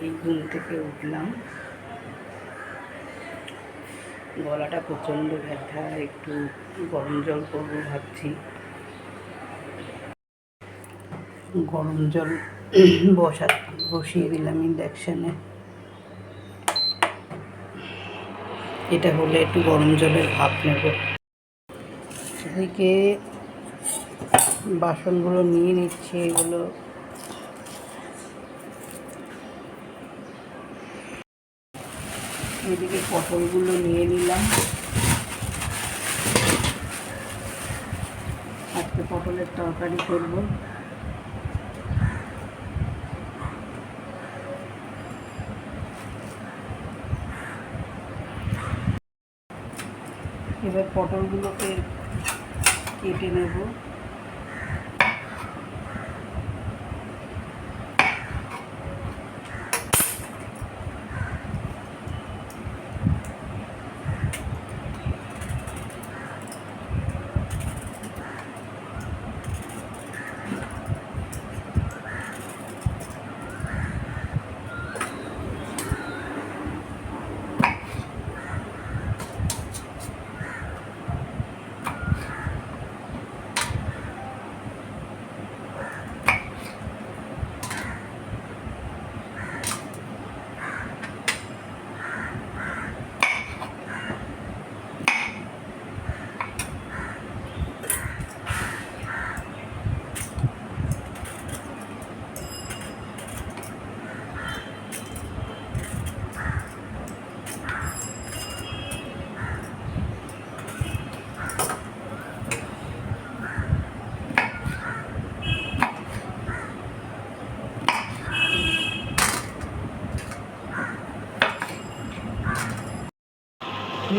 এই ঘুম থেকে উঠলাম, গলাটা প্রচণ্ড ব্যথা, একটু গরম জল করবো ভাবছি। গরম জল বসিয়ে দিলাম ইন্ডাকশানে। এটা হলে একটু গরম জলের ভাপ নেব। এদিকে বাসনগুলো নিয়ে নিচ্ছে, এগুলো এদিকে পটলগুলো নিয়ে নিলাম। আজকে পটলের তরকারি করব। এবার পটলগুলোকে কেটে নেব।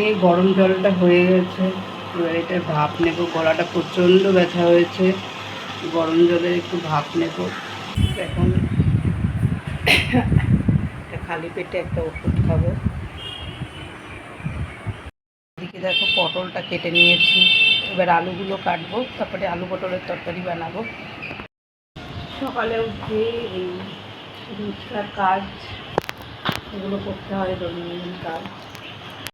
এই গরম জলটা হয়ে গেছে, এবার এটা ভাপ নেব। গলাটা প্রচণ্ড ব্যথা হয়েছে, গরম জলের একটু ভাপ নেব। এখন খালি পেটে একটা ওষুধ খাবো। এদিকে দেখো পটলটা কেটে নিয়েছি, এবার আলুগুলো কাটবো, তারপরে আলু পটলের তরকারি বানাবো। সকালে উঠে এই রোজকার কাজ, এগুলো করতে হয়, দৈনন্দিন কাজ।